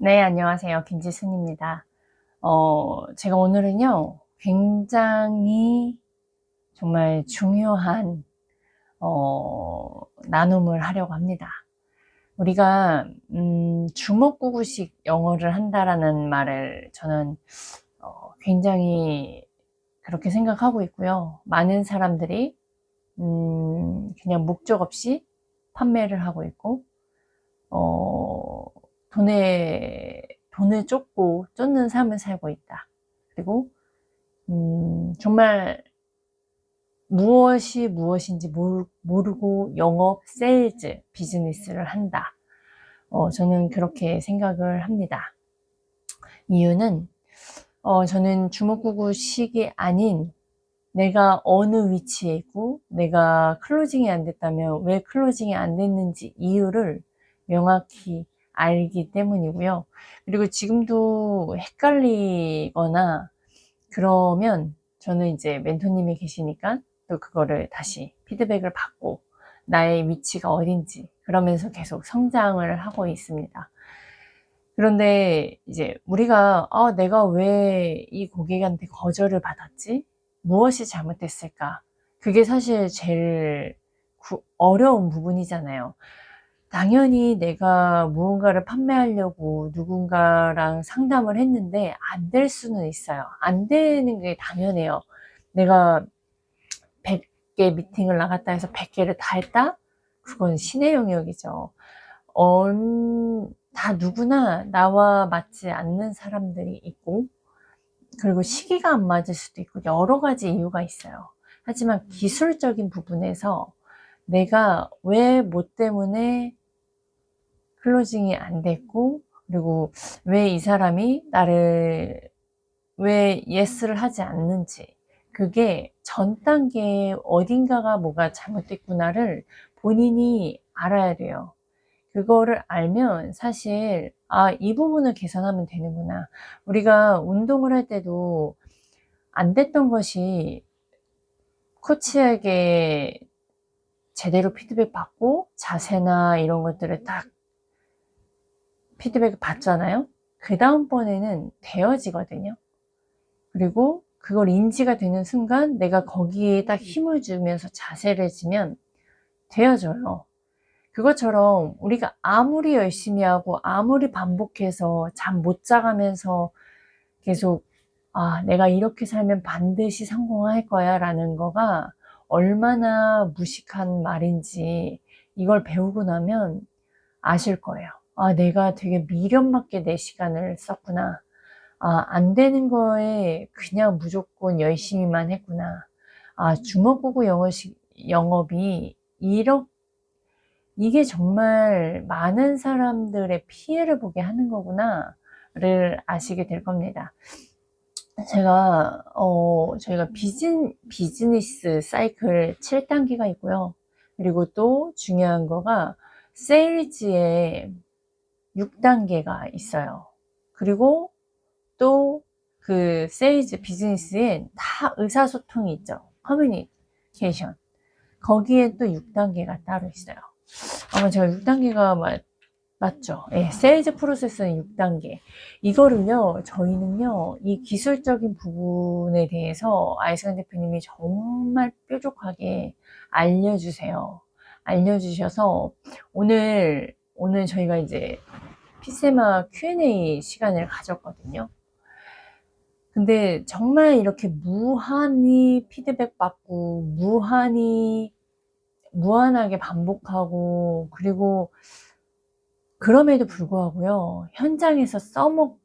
네, 안녕하세요. 김지순입니다. 제가 오늘은요, 굉장히 정말 중요한, 나눔을 하려고 합니다. 우리가, 주먹구구식 영어를 한다라는 말을 저는, 굉장히 그렇게 생각하고 있고요. 많은 사람들이, 그냥 목적 없이 판매를 하고 있고, 어, 돈을 쫓고 쫓는 삶을 살고 있다. 그리고, 정말 무엇이 무엇인지 모르고 영업, 세일즈, 비즈니스를 한다. 저는 그렇게 생각을 합니다. 이유는, 저는 주먹구구식이 아닌 내가 어느 위치에 있고 내가 클로징이 안 됐다면 왜 클로징이 안 됐는지 이유를 명확히 알기 때문이고요. 그리고 지금도 헷갈리거나 그러면 저는 이제 멘토님이 계시니까 또 그거를 다시 피드백을 받고 나의 위치가 어딘지 그러면서 계속 성장을 하고 있습니다. 그런데 이제 우리가 내가 왜 이 고객한테 거절을 받았지? 무엇이 잘못됐을까? 그게 사실 제일 어려운 부분이잖아요. 당연히 내가 무언가를 판매하려고 누군가랑 상담을 했는데 안 될 수는 있어요. 안 되는 게 당연해요. 내가 100개 미팅을 나갔다 해서 100개를 다 했다? 그건 신의 영역이죠. 다 누구나 나와 맞지 않는 사람들이 있고, 그리고 시기가 안 맞을 수도 있고, 여러 가지 이유가 있어요. 하지만 기술적인 부분에서 내가 왜 뭐 때문에 클로징이 안 됐고, 그리고 왜 이 사람이 나를, 왜 예스를 하지 않는지, 그게 전 단계에 어딘가가 뭐가 잘못됐구나를 본인이 알아야 돼요. 그거를 알면 사실 이 부분을 개선하면 되는구나. 우리가 운동을 할 때도 안 됐던 것이 코치에게 제대로 피드백 받고 자세나 이런 것들을 딱 피드백을 받잖아요. 그 다음번에는 되어지거든요. 그리고 그걸 인지가 되는 순간 내가 거기에 딱 힘을 주면서 자세를 지면 되어져요. 그것처럼 우리가 아무리 열심히 하고 아무리 반복해서 잠 못 자가면서 계속 내가 이렇게 살면 반드시 성공할 거야 라는 거가 얼마나 무식한 말인지 이걸 배우고 나면 아실 거예요. 내가 되게 미련맞게 내 시간을 썼구나. 안 되는 거에 그냥 무조건 열심히만 했구나. 주먹구구 영업이 이게 정말 많은 사람들의 피해를 보게 하는 거구나를 아시게 될 겁니다. 저희가 비즈니스 사이클 7단계가 있고요. 그리고 또 중요한 거가 세일즈의 6단계가 있어요. 그리고 또 그 세일즈 비즈니스에 다 의사소통이 있죠. 커뮤니케이션. 거기에 또 6단계가 따로 있어요. 아마 제가 6단계가 맞죠? 예, 세일즈 프로세스는 6단계. 이거를요, 저희는요, 이 기술적인 부분에 대해서 아이스간 대표님이 정말 뾰족하게 알려주세요. 알려주셔서 오늘 저희가 이제 피세마 Q&A 시간을 가졌거든요. 근데 정말 이렇게 무한히 피드백 받고, 무한하게 반복하고, 그리고 그럼에도 불구하고요, 현장에서 써먹을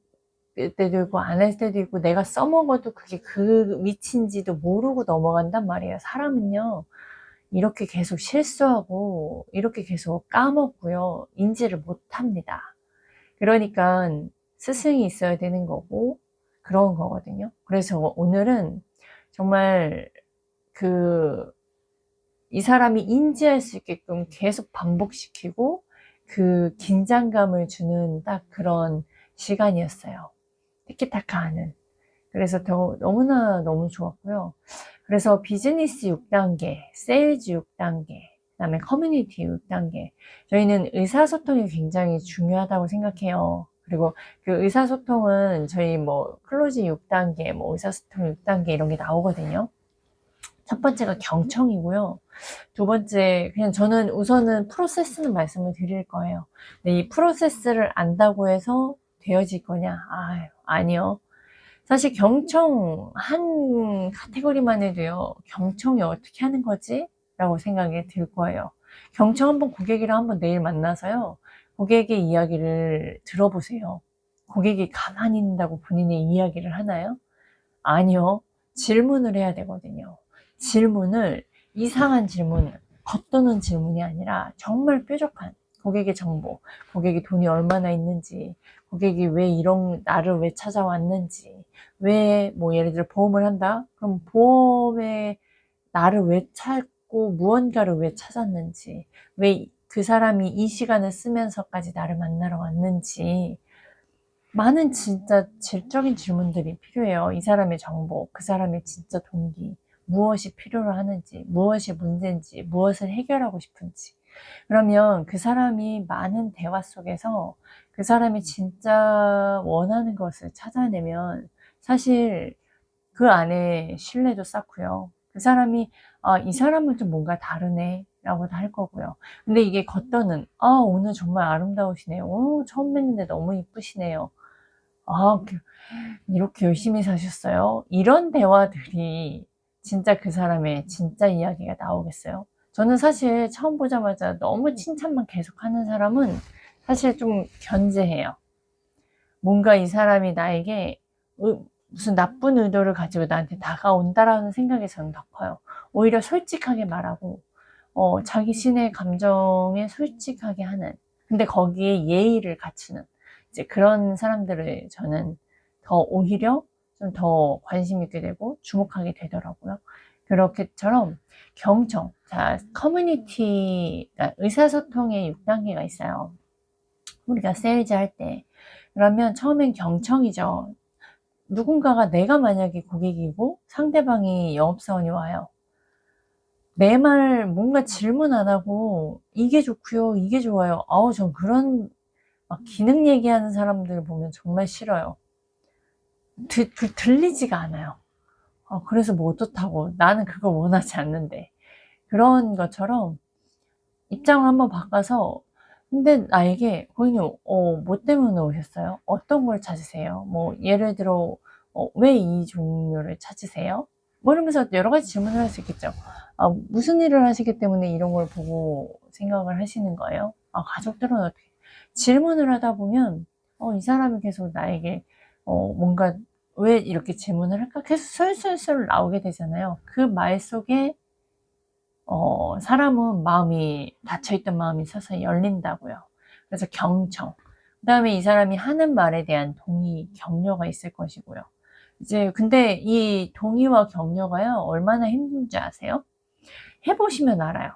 때도 있고, 안 할 때도 있고, 내가 써먹어도 그게 그 위치인지도 모르고 넘어간단 말이에요. 사람은요, 이렇게 계속 실수하고, 이렇게 계속 까먹고요, 인지를 못 합니다. 그러니까 스승이 있어야 되는 거고, 그런 거거든요. 그래서 오늘은 정말 이 사람이 인지할 수 있게끔 계속 반복시키고 그 긴장감을 주는 딱 그런 시간이었어요. 티키타카 하는. 그래서 너무나 너무 좋았고요. 그래서 비즈니스 6단계, 세일즈 6단계, 그다음에 커뮤니티 6단계. 저희는 의사소통이 굉장히 중요하다고 생각해요. 그리고 그 의사소통은 저희 뭐 클로징 6단계, 뭐 의사소통 6단계 이런 게 나오거든요. 첫 번째가 경청이고요. 두 번째, 그냥 저는 우선은 프로세스는 말씀을 드릴 거예요. 근데 이 프로세스를 안다고 해서 되어질 거냐? 아니요. 사실 경청 한 카테고리만 해도요, 경청이 어떻게 하는 거지? 라고 생각이 들 거예요. 경청 한번 고객이랑 한번 내일 만나서요, 고객의 이야기를 들어보세요. 고객이 가만히 있는다고 본인의 이야기를 하나요? 아니요. 질문을 해야 되거든요. 질문을, 이상한 질문, 겉도는 질문이 아니라 정말 뾰족한 고객의 정보, 고객이 돈이 얼마나 있는지, 고객이 왜 나를 왜 찾아왔는지, 왜, 뭐, 예를 들어 보험을 한다? 그럼 보험에 나를 왜 찾고 무언가를 왜 찾았는지, 왜 그 사람이 이 시간을 쓰면서까지 나를 만나러 왔는지, 많은 진짜 질적인 질문들이 필요해요. 이 사람의 정보, 그 사람의 진짜 동기, 무엇이 필요로 하는지, 무엇이 문제인지, 무엇을 해결하고 싶은지. 그러면 그 사람이 많은 대화 속에서 그 사람이 진짜 원하는 것을 찾아내면 사실 그 안에 신뢰도 쌓고요. 그 사람이, 이 사람은 좀 뭔가 다르네. 라고도 할 거고요. 근데 이게 겉도는, 오늘 정말 아름다우시네요. 처음 뵀는데 너무 이쁘시네요. 그 이렇게 열심히 사셨어요? 이런 대화들이 진짜 그 사람의 진짜 이야기가 나오겠어요? 저는 사실 처음 보자마자 너무 칭찬만 계속하는 사람은 사실 좀 견제해요. 뭔가 이 사람이 나에게 무슨 나쁜 의도를 가지고 나한테 다가온다라는 생각이 저는 더 커요. 오히려 솔직하게 말하고, 자기 신의 감정에 솔직하게 하는, 근데 거기에 예의를 갖추는, 이제 그런 사람들을 저는 더 오히려 좀 더 관심 있게 되고 주목하게 되더라고요. 그렇게처럼 경청, 자, 커뮤니티, 그러니까 의사소통의 6단계가 있어요. 우리가 세일즈 할 때. 그러면 처음엔 경청이죠. 누군가가 내가 만약에 고객이고 상대방이 영업사원이 와요. 내 말 뭔가 질문 안 하고 이게 좋고요, 이게 좋아요. 전 그런 막 기능 얘기하는 사람들 보면 정말 싫어요. 들리지가 않아요. 그래서 뭐 어떻다고, 나는 그걸 원하지 않는데. 그런 것처럼 입장을 한번 바꿔서, 근데 나에게 고객님, 뭐 때문에 오셨어요? 어떤 걸 찾으세요? 뭐 예를 들어, 왜 이 종류를 찾으세요? 뭐 이러면서 여러 가지 질문을 할 수 있겠죠. 무슨 일을 하시기 때문에 이런 걸 보고 생각을 하시는 거예요? 가족들은 어떻게? 질문을 하다 보면, 이 사람이 계속 나에게, 뭔가 왜 이렇게 질문을 할까? 계속 솔솔솔 나오게 되잖아요. 그 말 속에, 사람은 마음이, 닫혀있던 마음이 서서히 열린다고요. 그래서 경청. 그 다음에 이 사람이 하는 말에 대한 동의, 격려가 있을 것이고요. 이제, 근데 이 동의와 격려가요, 얼마나 힘든지 아세요? 해보시면 알아요.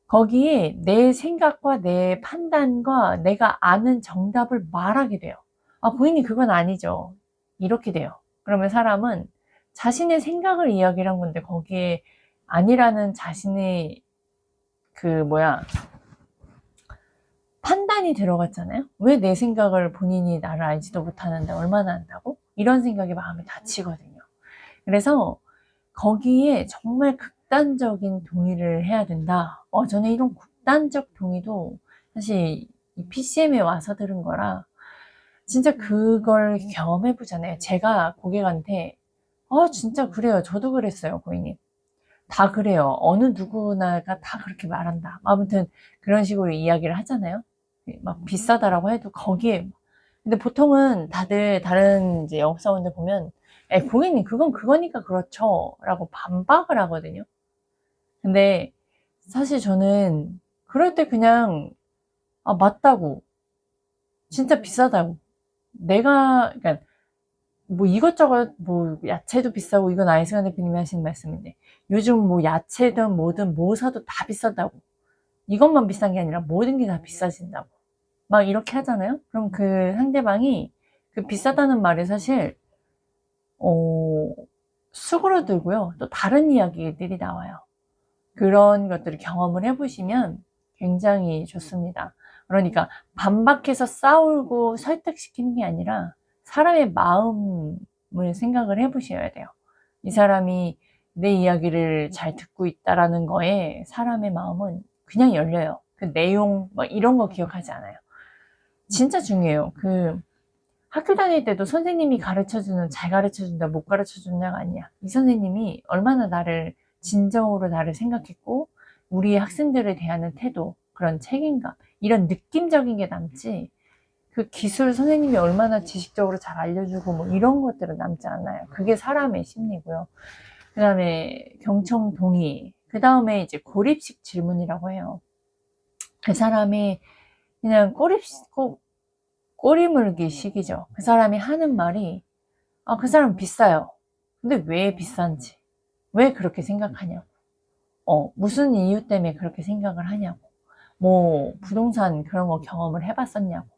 거기에 내 생각과 내 판단과 내가 아는 정답을 말하게 돼요. 고객님, 그건 아니죠. 이렇게 돼요. 그러면 사람은 자신의 생각을 이야기를 한 건데, 거기에 아니라는 자신의 판단이 들어갔잖아요. 왜 내 생각을 본인이 나를 알지도 못하는데 얼마나 안다고? 이런 생각이 마음에 다치거든요. 그래서 거기에 정말 극단적인 동의를 해야 된다. 저는 이런 극단적 동의도 사실 이 PCM에 와서 들은 거라 진짜 그걸 경험해 보잖아요. 제가 고객한테 진짜 그래요. 저도 그랬어요, 고객님. 다 그래요. 어느 누구나가 다 그렇게 말한다. 아무튼 그런 식으로 이야기를 하잖아요. 막 비싸다라고 해도 거기에, 근데 보통은 다들 다른 이제 영업사원들 보면, 고객님, 그건 그거니까 그렇죠. 라고 반박을 하거든요. 근데 사실 저는 그럴 때 그냥, 맞다고. 진짜 비싸다고. 그러니까 뭐 이것저것 뭐 야채도 비싸고, 이건 아이승환 대표님이 하시는 말씀인데, 요즘 뭐 야채든 뭐든 뭐 사도 다 비싸다고. 이것만 비싼 게 아니라 모든 게 다 비싸진다고. 막 이렇게 하잖아요? 그럼 그 상대방이 그 비싸다는 말이 사실, 수그러들고요. 또 다른 이야기들이 나와요. 그런 것들을 경험을 해보시면 굉장히 좋습니다. 그러니까 반박해서 싸우고 설득시키는 게 아니라 사람의 마음을 생각을 해보셔야 돼요. 이 사람이 내 이야기를 잘 듣고 있다라는 거에 사람의 마음은 그냥 열려요. 그 내용 막 이런 거 기억하지 않아요. 진짜 중요해요. 그 학교 다닐 때도 선생님이 가르쳐주는 잘 가르쳐준다 못 가르쳐준다가 아니야. 이 선생님이 얼마나 나를 진정으로 나를 생각했고 우리 학생들을 대하는 태도, 그런 책임감, 이런 느낌적인 게 남지, 그 기술 선생님이 얼마나 지식적으로 잘 알려주고 뭐 이런 것들은 남지 않아요. 그게 사람의 심리고요. 그 다음에 경청동의, 그 다음에 이제 고립식 질문이라고 해요. 그 사람이 그냥 꼬리 물기 식이죠. 그 사람이 하는 말이, 아, 그 사람 비싸요. 근데 왜 비싼지, 왜 그렇게 생각하냐고, 무슨 이유 때문에 그렇게 생각을 하냐고, 뭐 부동산 그런 거 경험을 해봤었냐고,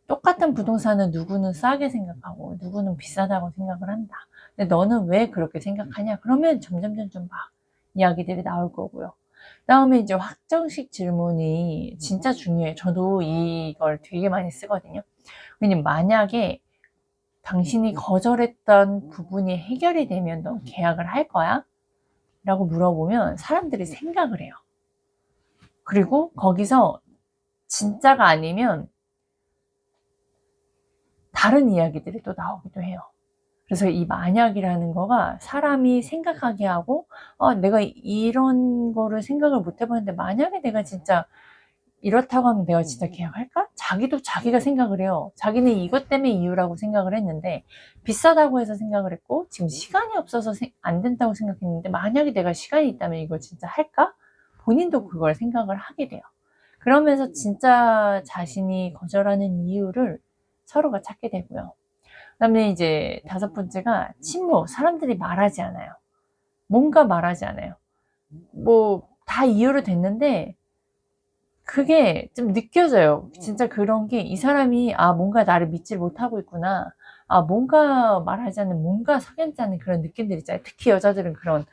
똑같은 부동산은 누구는 싸게 생각하고 누구는 비싸다고 생각을 한다. 근데 너는 왜 그렇게 생각하냐? 그러면 점점 막 이야기들이 나올 거고요. 그다음에 이제 확정식 질문이 진짜 중요해요. 저도 이걸 되게 많이 쓰거든요. 왜냐면 만약에 당신이 거절했던 부분이 해결이 되면 너 계약을 할 거야? 라고 물어보면 사람들이 생각을 해요. 그리고 거기서 진짜가 아니면 다른 이야기들이 또 나오기도 해요. 그래서 이 만약이라는 거가 사람이 생각하게 하고, 내가 이런 거를 생각을 못 해봤는데 만약에 내가 진짜 이렇다고 하면 내가 진짜 계약할까? 자기도 자기가 생각을 해요. 자기는 이것 때문에 이유라고 생각을 했는데 비싸다고 해서 생각을 했고 지금 시간이 없어서 안 된다고 생각했는데 만약에 내가 시간이 있다면 이걸 진짜 할까? 본인도 그걸 생각을 하게 돼요. 그러면서 진짜 자신이 거절하는 이유를 서로가 찾게 되고요. 그다음에 이제 다섯 번째가 침묵. 사람들이 말하지 않아요. 뭔가 말하지 않아요. 뭐 다 이유를 댔는데 그게 좀 느껴져요. 진짜 그런 게 이 사람이 뭔가 나를 믿지 못하고 있구나. 뭔가 말하지 않는, 뭔가 석연치 않은 그런 느낌들 있잖아요. 특히 여자들은 그런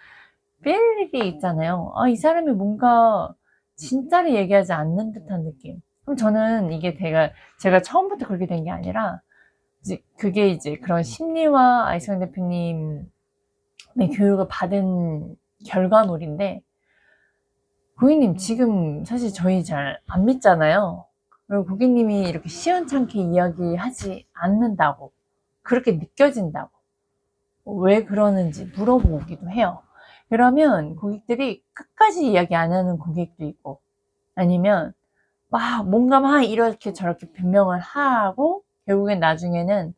필이 있잖아요. 이 사람이 뭔가 진짜를 얘기하지 않는 듯한 느낌. 그럼 저는 이게 제가 처음부터 그렇게 된 게 아니라 그게 이제 그런 심리와 아이스강 대표님의 교육을 받은 결과물인데, 고객님 지금 사실 저희 잘 안 믿잖아요. 그리고 고객님이 이렇게 시원찮게 이야기하지 않는다고, 그렇게 느껴진다고, 왜 그러는지 물어보기도 해요. 그러면 고객들이 끝까지 이야기 안 하는 고객도 있고, 아니면 뭔가 이렇게 저렇게 변명을 하고 결국엔 나중에는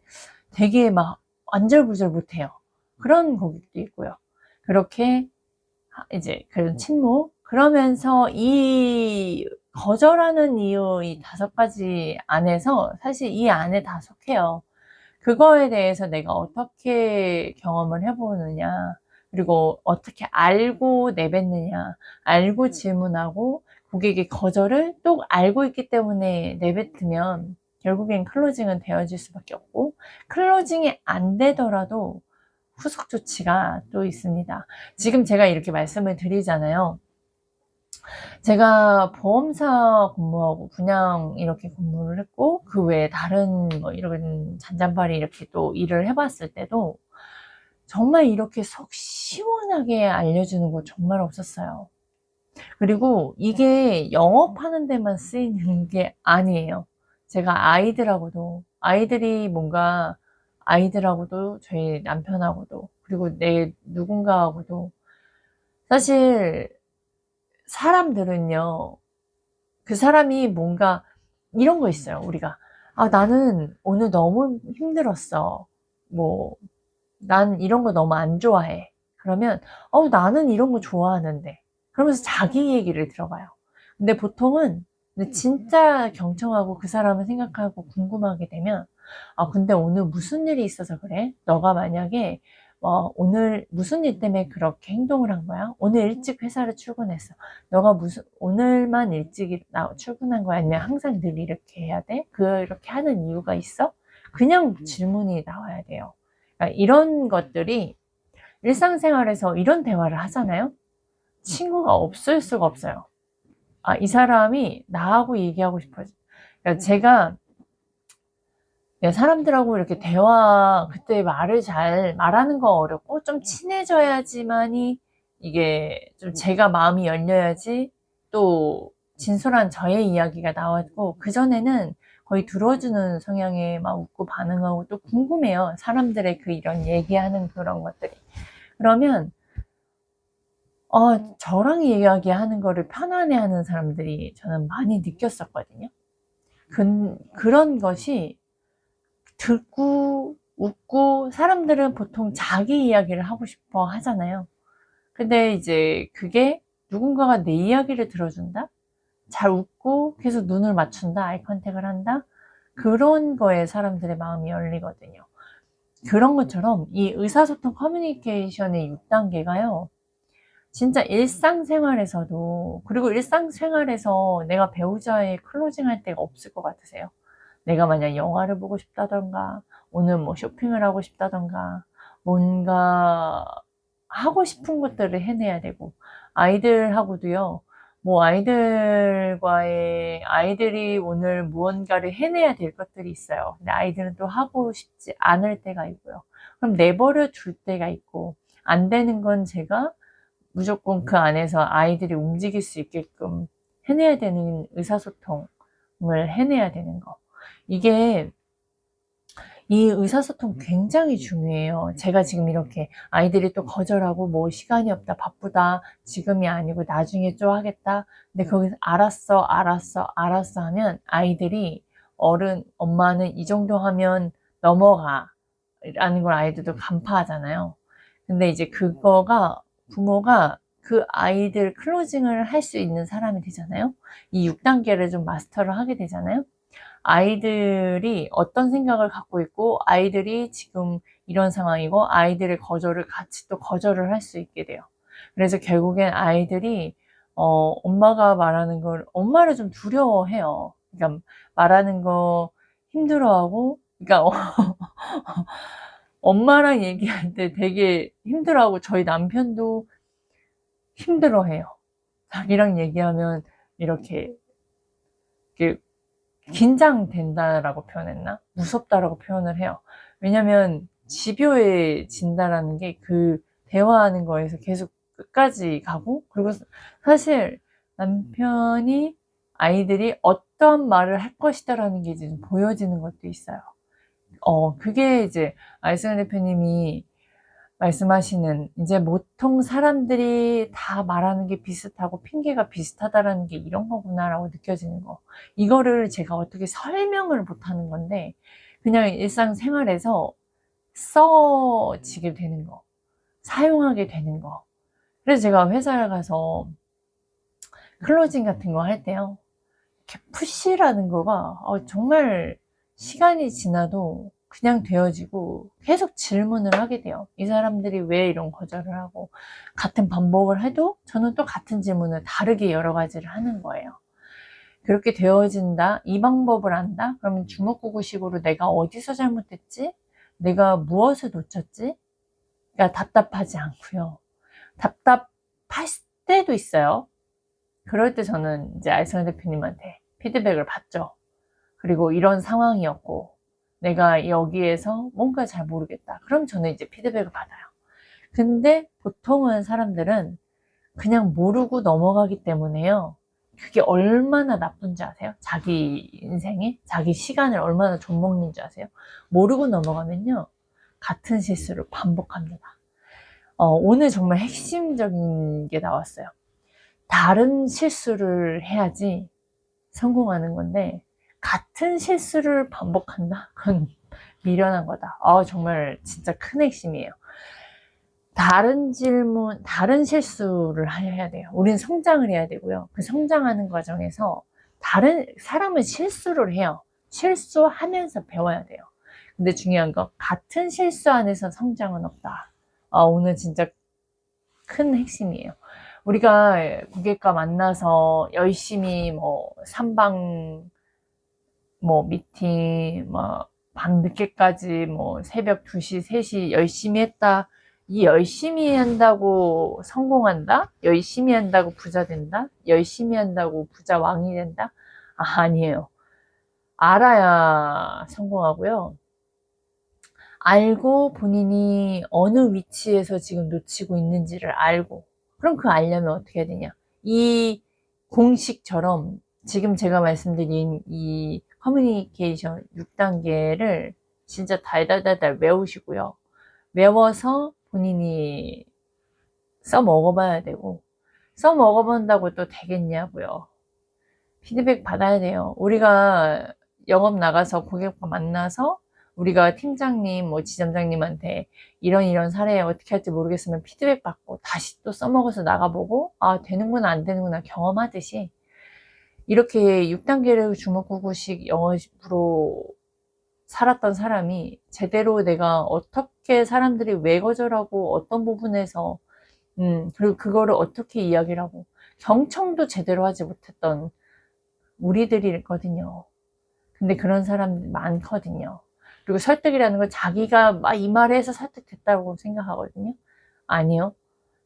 되게 막 안절부절 못해요. 그런 고객도 있고요. 그렇게 이제 그런 침묵, 그러면서 이 거절하는 이유 이 다섯 가지 안에서 사실 이 안에 다 속해요. 그거에 대해서 내가 어떻게 경험을 해보느냐, 그리고 어떻게 알고 내뱉느냐, 알고 질문하고 고객의 거절을 또 알고 있기 때문에 내뱉으면 결국엔 클로징은 되어질 수밖에 없고, 클로징이 안 되더라도 후속 조치가 또 있습니다. 지금 제가 이렇게 말씀을 드리잖아요. 제가 보험사 근무하고 분양 이렇게 근무를 했고 그 외에 다른 뭐 이런 잔잔바리 이렇게 또 일을 해봤을 때도 정말 이렇게 속 시원하게 알려주는 거 정말 없었어요. 그리고 이게 영업하는 데만 쓰이는 게 아니에요. 제가 아이들하고도 저희 남편하고도 그리고 내 누군가하고도 사실 사람들은요, 그 사람이 뭔가 이런 거 있어요. 우리가 나는 오늘 너무 힘들었어. 뭐 난 이런 거 너무 안 좋아해. 그러면 나는 이런 거 좋아하는데, 그러면서 자기 얘기를 들어봐요. 근데 보통은 근데 진짜 경청하고 그 사람을 생각하고 궁금하게 되면 근데 오늘 무슨 일이 있어서 그래? 너가 만약에 오늘 무슨 일 때문에 그렇게 행동을 한 거야? 오늘 일찍 회사를 출근했어. 너가 오늘만 일찍 출근한 거야? 아니면 항상 늘 이렇게 해야 돼? 그렇게 하는 이유가 있어? 그냥 질문이 나와야 돼요. 그러니까 이런 것들이 일상생활에서 이런 대화를 하잖아요. 친구가 없을 수가 없어요. 이 사람이 나하고 얘기하고 싶어요. 그러니까 제가 사람들하고 이렇게 그때 말하는 거 어렵고, 좀 친해져야지만이, 이게 좀 제가 마음이 열려야지 또 진솔한 저의 이야기가 나왔고, 그전에는 거의 들어주는 성향에 막 웃고 반응하고, 또 궁금해요. 사람들의 이런 얘기하는 그런 것들이. 그러면, 저랑 이야기하는 거를 편안해하는 사람들이 저는 많이 느꼈었거든요. 그런 것이 듣고 웃고, 사람들은 보통 자기 이야기를 하고 싶어 하잖아요. 근데 이제 그게 누군가가 내 이야기를 들어준다? 잘 웃고 계속 눈을 맞춘다? 아이 컨택을 한다? 그런 거에 사람들의 마음이 열리거든요. 그런 것처럼 이 의사소통 커뮤니케이션의 6단계가요. 진짜 일상생활에서도, 그리고 일상생활에서 내가 배우자의 클로징 할 데가 없을 것 같으세요? 내가 만약 영화를 보고 싶다던가, 오늘 뭐 쇼핑을 하고 싶다던가, 뭔가 하고 싶은 것들을 해내야 되고, 아이들하고도요, 뭐 아이들이 오늘 무언가를 해내야 될 것들이 있어요. 근데 아이들은 또 하고 싶지 않을 때가 있고요. 그럼 내버려 둘 때가 있고, 안 되는 건 제가 무조건 그 안에서 아이들이 움직일 수 있게끔 해내야 되는 의사소통을 해내야 되는 거. 이게 이 의사소통 굉장히 중요해요. 제가 지금 이렇게 아이들이 또 거절하고 뭐 시간이 없다, 바쁘다, 지금이 아니고 나중에 좀 하겠다. 근데 거기서 알았어, 알았어, 알았어 하면 아이들이 엄마는 이 정도 하면 넘어가. 라는 걸 아이들도 간파하잖아요. 근데 이제 부모가 그 아이들 클로징을 할 수 있는 사람이 되잖아요. 이 6단계를 좀 마스터를 하게 되잖아요. 아이들이 어떤 생각을 갖고 있고, 아이들이 지금 이런 상황이고, 아이들의 거절을 같이 또 거절을 할 수 있게 돼요. 그래서 결국엔 아이들이 엄마가 말하는 걸, 엄마를 좀 두려워해요. 그러니까 말하는 거 힘들어하고, 그러니까 엄마랑 얘기할 때 되게 힘들어하고, 저희 남편도 힘들어해요. 자기랑 얘기하면 이렇게 긴장된다라고 표현했나? 무섭다라고 표현을 해요. 왜냐면 집요해진다라는 게 그 대화하는 거에서 계속 끝까지 가고, 그리고 사실 남편이 아이들이 어떤 말을 할 것이다라는 게 이제 보여지는 것도 있어요. 그게 이제 알승 대표님이 말씀하시는, 이제 보통 사람들이 다 말하는 게 비슷하고 핑계가 비슷하다라는 게 이런 거구나라고 느껴지는 거. 이거를 제가 어떻게 설명을 못 하는 건데, 그냥 일상생활에서 써지게 되는 거, 사용하게 되는 거. 그래서 제가 회사를 가서 클로징 같은 거 할 때요, 이렇게 푸시라는 거가 정말 시간이 지나도 그냥 되어지고, 계속 질문을 하게 돼요. 이 사람들이 왜 이런 거절을 하고, 같은 반복을 해도 저는 또 같은 질문을 다르게 여러 가지를 하는 거예요. 그렇게 되어진다, 이 방법을 안다, 그러면 주먹구구식으로 내가 어디서 잘못했지, 내가 무엇을 놓쳤지, 그러니까 답답하지 않고요. 답답할 때도 있어요. 그럴 때 저는 이제 알선 대표님한테 피드백을 받죠. 그리고 이런 상황이었고, 내가 여기에서 뭔가 잘 모르겠다. 그럼 저는 이제 피드백을 받아요. 근데 보통은 사람들은 그냥 모르고 넘어가기 때문에요. 그게 얼마나 나쁜지 아세요? 자기 인생에, 자기 시간을 얼마나 좀먹는지 아세요? 모르고 넘어가면요, 같은 실수를 반복합니다. 오늘 정말 핵심적인 게 나왔어요. 다른 실수를 해야지 성공하는 건데, 같은 실수를 반복한다? 그건 미련한 거다. 정말 진짜 큰 핵심이에요. 다른 실수를 해야 돼요. 우린 성장을 해야 되고요. 그 성장하는 과정에서 사람은 실수를 해요. 실수하면서 배워야 돼요. 근데 중요한 건 같은 실수 안에서 성장은 없다. 오늘 진짜 큰 핵심이에요. 우리가 고객과 만나서 열심히 뭐 삼방 뭐 미팅, 뭐 밤늦게까지 뭐 새벽 2시, 3시 열심히 했다. 이 열심히 한다고 성공한다? 열심히 한다고 부자 된다? 열심히 한다고 부자 왕이 된다? 아니에요. 알아야 성공하고요. 알고 본인이 어느 위치에서 지금 놓치고 있는지를 알고, 그럼 그 알려면 어떻게 해야 되냐? 이 공식처럼 지금 제가 말씀드린 이 커뮤니케이션 6단계를 진짜 달달달달 외우시고요. 외워서 본인이 써먹어봐야 되고, 써먹어본다고 또 되겠냐고요. 피드백 받아야 돼요. 우리가 영업 나가서 고객과 만나서 우리가 팀장님, 뭐 지점장님한테 이런 사례 어떻게 할지 모르겠으면 피드백 받고 다시 또 써먹어서 나가보고, 아, 되는구나, 안 되는구나 경험하듯이 이렇게 6단계를 주먹구구식 영어로 살았던 사람이 제대로 내가 어떻게 사람들이 왜 거절하고 어떤 부분에서 그리고 그거를 어떻게 이야기를 하고 경청도 제대로 하지 못했던 우리들이거든요. 근데 그런 사람 많거든요. 그리고 설득이라는 건 자기가 막 이 말을 해서 설득됐다고 생각하거든요. 아니요.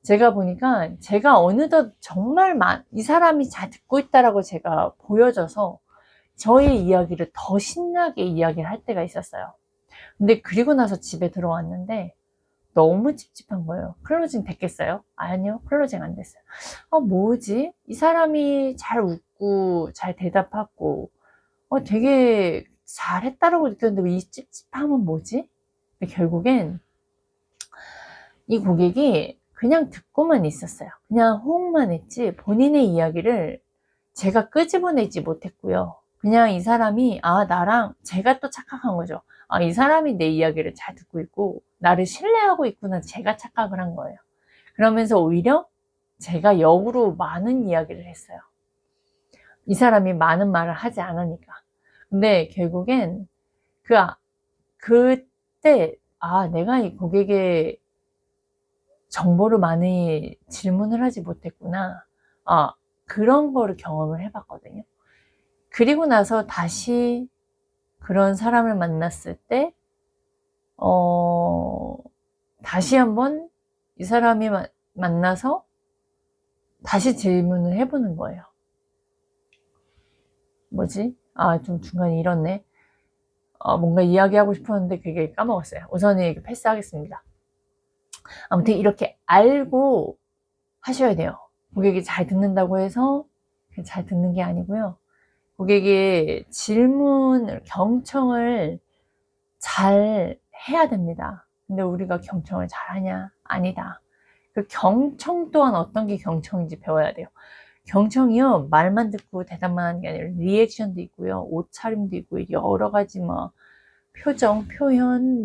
제가 보니까 제가 어느덧 정말 이 사람이 잘 듣고 있다라고 제가 보여져서 저의 이야기를 더 신나게 이야기를 할 때가 있었어요. 근데 그리고 나서 집에 들어왔는데 너무 찝찝한 거예요. 클로징 됐겠어요? 아니요, 클로징 안 됐어요. 뭐지? 이 사람이 잘 웃고 잘 대답하고 되게 잘했다라고 느꼈는데 이 찝찝함은 뭐지? 근데 결국엔 이 고객이 그냥 듣고만 있었어요. 그냥 호응만 했지 본인의 이야기를 제가 끄집어내지 못했고요. 그냥 이 사람이 나랑 제가 또 착각한 거죠. 이 사람이 내 이야기를 잘 듣고 있고 나를 신뢰하고 있구나, 제가 착각을 한 거예요. 그러면서 오히려 제가 역으로 많은 이야기를 했어요. 이 사람이 많은 말을 하지 않으니까. 근데 결국엔 그때 내가 이 고객의 정보를 많이 질문을 하지 못했구나. 그런 거를 경험을 해봤거든요. 그리고 나서 다시 그런 사람을 만났을 때, 다시 한번 이 사람이 만나서 다시 질문을 해보는 거예요. 뭐지? 좀 중간에 잃었네. 뭔가 이야기하고 싶었는데 그게 까먹었어요. 우선은 이렇게 패스하겠습니다. 아무튼 이렇게 알고 하셔야 돼요. 고객이 잘 듣는다고 해서 잘 듣는 게 아니고요. 고객의 질문을, 경청을 잘 해야 됩니다. 근데 우리가 경청을 잘하냐? 아니다. 그 경청 또한 어떤 게 경청인지 배워야 돼요. 경청이요, 말만 듣고 대답만 하는 게 아니라 리액션도 있고요, 옷차림도 있고요, 여러 가지 표정, 표현,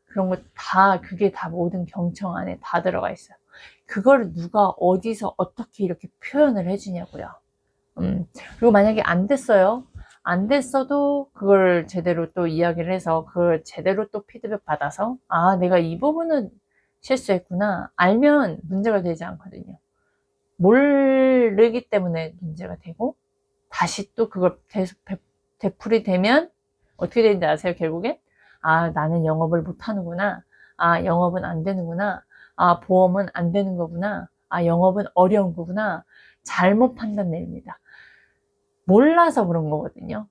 그런 거 다, 그게 다 모든 경청 안에 다 들어가 있어요. 그거를 누가 어디서 어떻게 이렇게 표현을 해주냐고요. 그리고 만약에 안 됐어요. 안 됐어도 그걸 제대로 또 이야기를 해서 그걸 제대로 또 피드백 받아서 내가 이 부분은 실수했구나, 알면 문제가 되지 않거든요. 모르기 때문에 문제가 되고 다시 또 그걸 계속 되풀이 되면 어떻게 되는지 아세요? 결국엔 나는 영업을 못하는구나, 영업은 안 되는구나, 보험은 안 되는 거구나, 영업은 어려운 거구나, 잘못 판단 내립니다. 몰라서 그런 거거든요.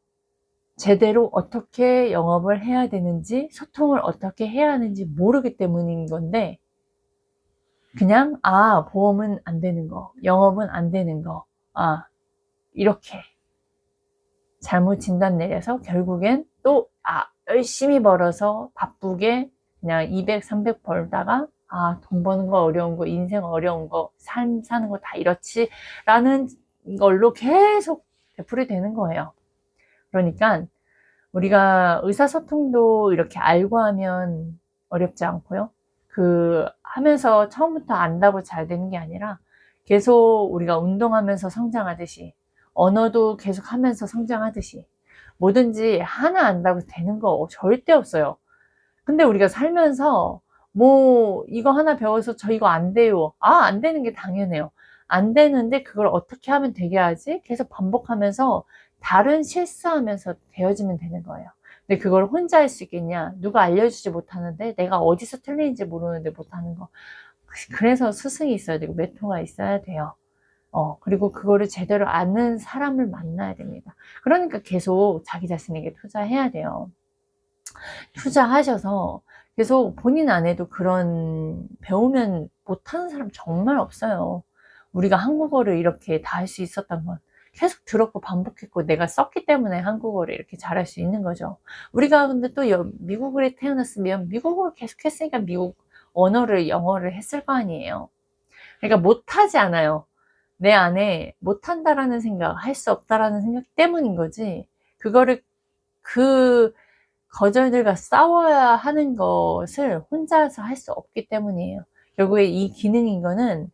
제대로 어떻게 영업을 해야 되는지, 소통을 어떻게 해야 하는지 모르기 때문인 건데, 그냥 보험은 안 되는 거, 영업은 안 되는 거, 이렇게 잘못 진단 내려서 결국엔 또 열심히 벌어서 바쁘게 그냥 200, 300 벌다가 돈 버는 거 어려운 거, 인생 어려운 거, 삶 사는 거 다 이렇지 라는 걸로 계속 되풀이 되는 거예요. 그러니까 우리가 의사소통도 이렇게 알고 하면 어렵지 않고요. 하면서 처음부터 안다고 잘 되는 게 아니라 계속 우리가 운동하면서 성장하듯이, 언어도 계속 하면서 성장하듯이 뭐든지 하나 안다고 되는 거 절대 없어요. 근데 우리가 살면서 이거 하나 배워서 저 이거 안 돼요. 안 되는 게 당연해요. 안 되는데 그걸 어떻게 하면 되게 하지? 계속 반복하면서 다른 실수하면서 되어지면 되는 거예요. 근데 그걸 혼자 할 수 있겠냐? 누가 알려주지 못하는데 내가 어디서 틀리는지 모르는데 못하는 거. 그래서 스승이 있어야 되고 멘토가 있어야 돼요. 그리고 그거를 제대로 아는 사람을 만나야 됩니다. 그러니까 계속 자기 자신에게 투자해야 돼요. 투자하셔서 계속 본인 안에도 그런 배우면 못하는 사람 정말 없어요. 우리가 한국어를 이렇게 다 할 수 있었던 건 계속 들었고 반복했고 내가 썼기 때문에 한국어를 이렇게 잘할 수 있는 거죠. 우리가 근데 또 미국에 태어났으면 미국어를 계속 했으니까 미국 언어를 영어를 했을 거 아니에요. 그러니까 못하지 않아요. 내 안에 못한다라는 생각, 할 수 없다라는 생각 때문인 거지. 그거를 그 거절들과 싸워야 하는 것을 혼자서 할 수 없기 때문이에요. 결국에 이 기능인 거는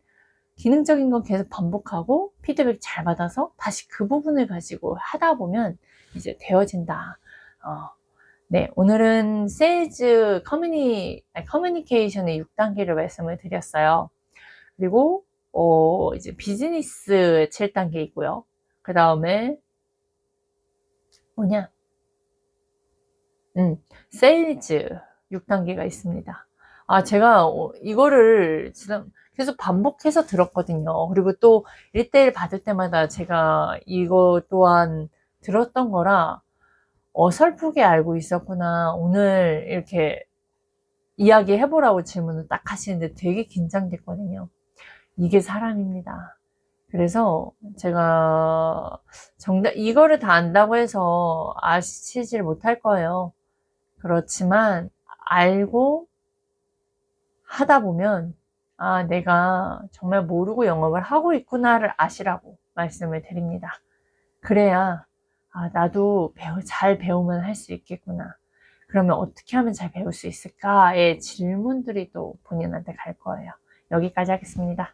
기능적인 건 계속 반복하고 피드백 잘 받아서 다시 그 부분을 가지고 하다 보면 이제 되어진다. 네, 오늘은 세일즈 커뮤니케이션의 6단계를 말씀을 드렸어요. 그리고 이제 비즈니스 7단계 있고요. 그 다음에 뭐냐? 세일즈 6단계가 있습니다. 제가 이거를 계속 반복해서 들었거든요. 그리고 또 1대1 받을 때마다 제가 이거 또한 들었던 거라 어설프게 알고 있었구나. 오늘 이렇게 이야기해보라고 질문을 딱 하시는데 되게 긴장됐거든요. 이게 사람입니다. 그래서 제가 이거를 다 안다고 해서 아시질 못할 거예요. 그렇지만 알고 하다 보면 내가 정말 모르고 영업을 하고 있구나를 아시라고 말씀을 드립니다. 그래야 나도 잘 배우면 할 수 있겠구나. 그러면 어떻게 하면 잘 배울 수 있을까의 질문들이 또 본인한테 갈 거예요. 여기까지 하겠습니다.